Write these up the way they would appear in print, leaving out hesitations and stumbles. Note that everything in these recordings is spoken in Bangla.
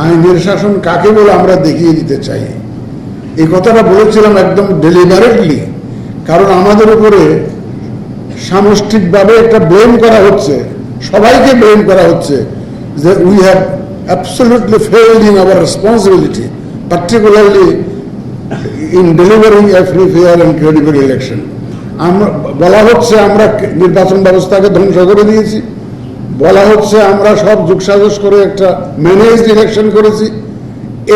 আইনের শাসন কাকে বলে আমরা দেখিয়ে দিতে চাই। এই কথাটা বলেছিলাম একদম ডেলিভারেটলি, কারণ আমাদের উপরে সামষ্টিকভাবে একটা ব্লেম করা হচ্ছে, সবাইকে ব্লেম করা হচ্ছে যে we have absolutely failed in our responsibility, particularly in delivering A free, fair and credible election. আমরা বলা হচ্ছে আমরা নির্বাচন ব্যবস্থাকে ধ্বংস করে দিয়েছি, বলা হচ্ছে আমরা সব যোগসাজশ করে একটা ম্যানেজড ইলেকশন করেছি।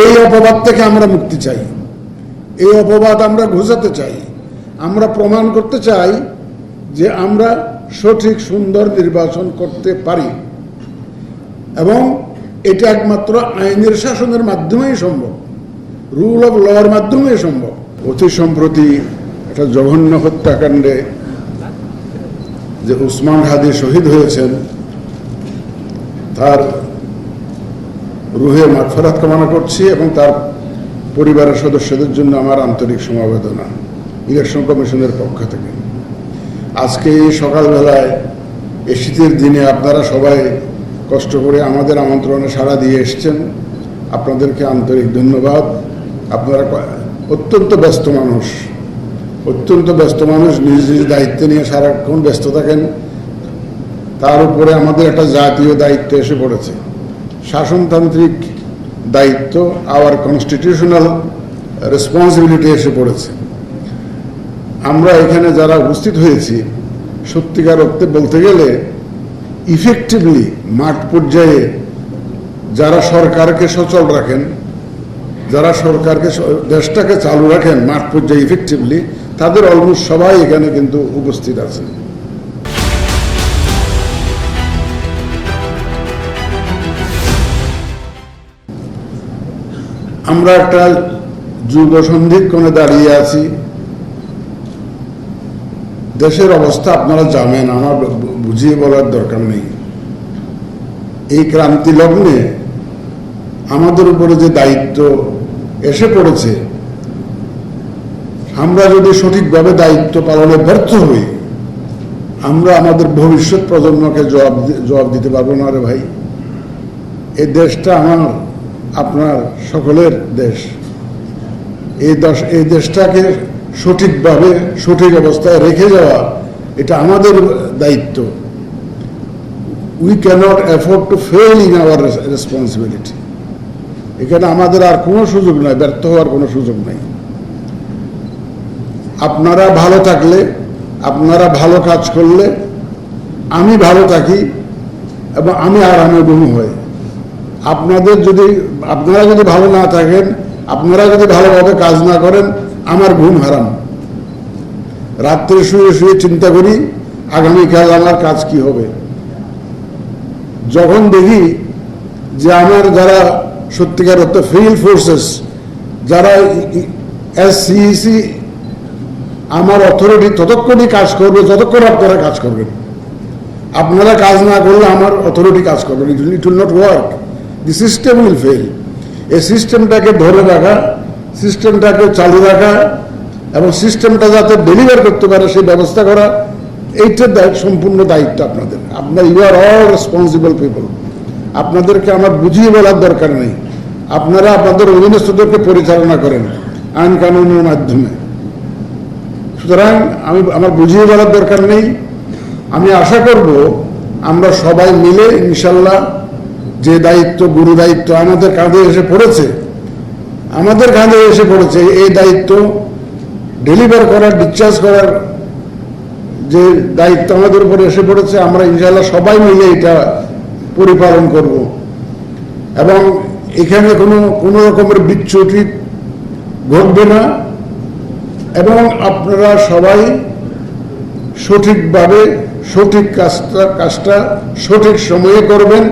এই অপবাদ থেকে আমরা মুক্তি চাই, এই অপবাদ আমরা ঘোচাতে চাই। আমরা প্রমাণ করতে চাই যে আমরা সঠিক সুন্দর নির্বাচন করতে পারি, এবং এটা একমাত্র আইনের শাসনের মাধ্যমেই সম্ভব, রুল অফ লর মাধ্যমেই সম্ভব। অতি সম্প্রতি একটা জঘন্য হত্যাকাণ্ডে যে উসমান হাদি শহীদ হয়েছেন, তার রুহে মাগফিরাত কামনা করছি এবং তার পরিবারের সদস্যদের জন্য আমার আন্তরিক সমবেদনা ইলেকশন কমিশনের পক্ষ থেকে। আজকে এই সকালবেলায় এই শীতের দিনে আপনারা সবাই কষ্ট করে আমাদের আমন্ত্রণে সাড়া দিয়ে এসছেন, আপনাদেরকে আন্তরিক ধন্যবাদ। আপনারা অত্যন্ত ব্যস্ত মানুষ, নিজ নিজ দায়িত্ব নিয়ে সারাক্ষণ ব্যস্ত থাকেন। তার উপরে আমাদের একটা জাতীয় দায়িত্ব এসে পড়েছে, শাসনতান্ত্রিক দায়িত্ব, আওয়ার কনস্টিটিউশনাল রেসপন্সিবিলিটি এসে পড়েছে। আমরা এখানে যারা উপস্থিত হয়েছি, সত্যিকার অর্থে বলতে গেলে ইফেক্টিভলি মাঠ পর্যায়ে যারা সরকারকে সচল রাখেন, যারা সরকারকে দেশটাকে চালু রাখেন মাঠ পর্যায়ে ইফেক্টিভলি, তাদের অলমোস্ট সবাই এখানে কিন্তু উপস্থিত আছেন। আমরা একটা যুগ সন্ধিক্ষণে দাঁড়িয়ে আছি। দেশের অবস্থা আপনারা জানেন, আমার বুঝিয়ে বলার দরকার নেই। এই ক্রান্তি লগ্নে আমাদের উপরে যে দায়িত্ব এসে পড়েছে, আমরা যদি সঠিকভাবে দায়িত্ব পালনে ব্যর্থ হই, আমরা আমাদের ভবিষ্যৎ প্রজন্মকে জবাব দিতে পারবো না। রে ভাই, এই দেশটা আমার আপনার সকলের দেশ। এই দেশটাকে সঠিকভাবে সঠিক অবস্থায় রেখে যাওয়া, এটা আমাদের দায়িত্ব। We can't afford to fail in our responsibility. এখানে আমাদের আর কোনো সুযোগ নাই, ব্যর্থ হওয়ার কোনো সুযোগ নাই। আপনারা ভালো থাকলে, আপনারা ভালো কাজ করলে আমি ভালো থাকি এবং আমি আরামে ঘুম হই। আপনারা যদি ভালো না থাকেন, আপনারা যদি ভালোভাবে কাজ না করেন, আমার ঘুম হারাম। রাত্রে শুয়ে শুয়ে চিন্তা করি আগামীকাল আমার কাজ কি হবে। যখন দেখি যে আমার যারা সত্যিকার অর্থে ফিল্ড ফোর্সেস, যারা SCEC আমার অথরিটি ততক্ষণই কাজ করবে যতক্ষণ আপনারা কাজ করবেন। আপনারা কাজ না করলে আমার অথরিটি কাজ করবে, it will not work, the system will fail. এই সিস্টেমটাকে ধরে রাখা, সিস্টেমটাকে চালু রাখা এবং সিস্টেমটা যাতে ডেলিভার করতে পারে সেই ব্যবস্থা করা, এইটার সম্পূর্ণ দায়িত্ব আপনাদের। You are all responsible people. আপনাদেরকে আমার বুঝিয়ে বলার দরকার নেই। আপনারা আপনাদের অধীনস্থদেরকে পরিচালনা করেন আইন কানুনের মাধ্যমে। সুতরাং আমার বুঝিয়ে বলার দরকার নেই। আমি আশা করব আমরা সবাই মিলে ইনশাল্লাহ যে দায়িত্ব, গুরু দায়িত্ব আমাদের কাঁধে এসে পড়েছে, এই দায়িত্ব ডেলিভার করার, ডিসচার্জ করার যে দায়িত্ব আমাদের উপরে এসে পড়েছে, আমরা ইনশাল্লাহ সবাই মিলে এটা পরিপালন করব এবং এখানে কোনো রকমের বিচ্যুতি ঘটবে না এবং আপনারা সবাই সঠিকভাবে সঠিক কাজটা সঠিক সময়ে করবেন,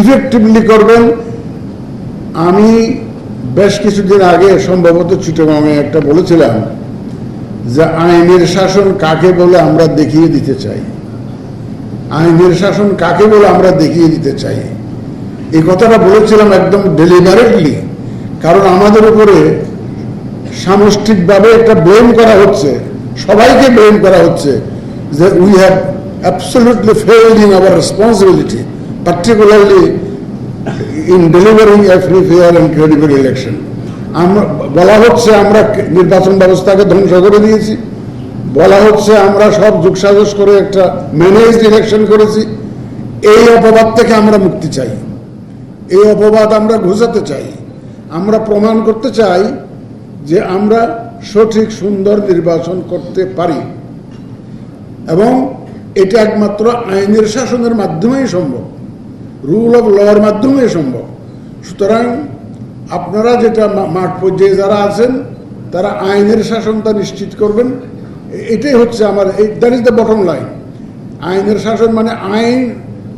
ইফেক্টিভলি করবেন। আমি বেশ কিছুদিন আগে সম্ভবত চিটাগাংয়ে একটা বলেছিলাম যে আইনের শাসন কাকে বলে আমরা দেখিয়ে দিতে চাই। আইনের শাসন কাকে বলে আমরা দেখিয়ে দিতে চাই, এই কথাটা বলেছিলাম একদম ডেলিভারেটলি, কারণ আমাদের উপরে সামষ্টিকভাবে একটা ব্লেম করা হচ্ছে, সবাইকে ব্লেম করা হচ্ছে যে we have absolutely failed in our responsibility, particularly in delivering a free, fair and credible election. আমরা বলা হচ্ছে আমরা নির্বাচন ব্যবস্থাকে ধ্বংস করে দিয়েছি, বলা হচ্ছে আমরা সব যোগসাজশ করে একটা ম্যানেজড ইলেকশন করেছি। এই অপবাদ থেকে আমরা মুক্তি চাই, এই অপবাদ আমরা ঘুচাতে চাই। আমরা প্রমাণ করতে চাই যে আমরা সঠিক সুন্দর নির্বাচন করতে পারি এবং এটা একমাত্র আইনের শাসনের মাধ্যমেই সম্ভব, রুল অফ লর মাধ্যমেই সম্ভব। সুতরাং আপনারা যেটা মাঠ পর্যায়ে যারা আছেন তারা আইনের শাসনটা নিশ্চিত করবেন, এটাই হচ্ছে আমার, that is the bottom line. আইনের শাসন মানে আইন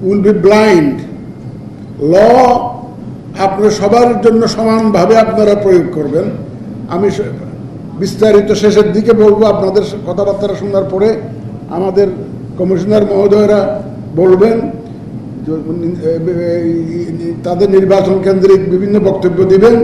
উইল বি ব্লাইন্ড, ল আপনার সবার জন্য সমানভাবে আপনারা প্রয়োগ করবেন। আমি বিস্তারিত শেষের দিকে বলবো, আপনাদের কথাবার্তা শোনার পরে আমাদের কমিশনার মহোদয়রা বলবেন, তাদের নির্বাচন কেন্দ্রিক বিভিন্ন বক্তব্য দিবেন।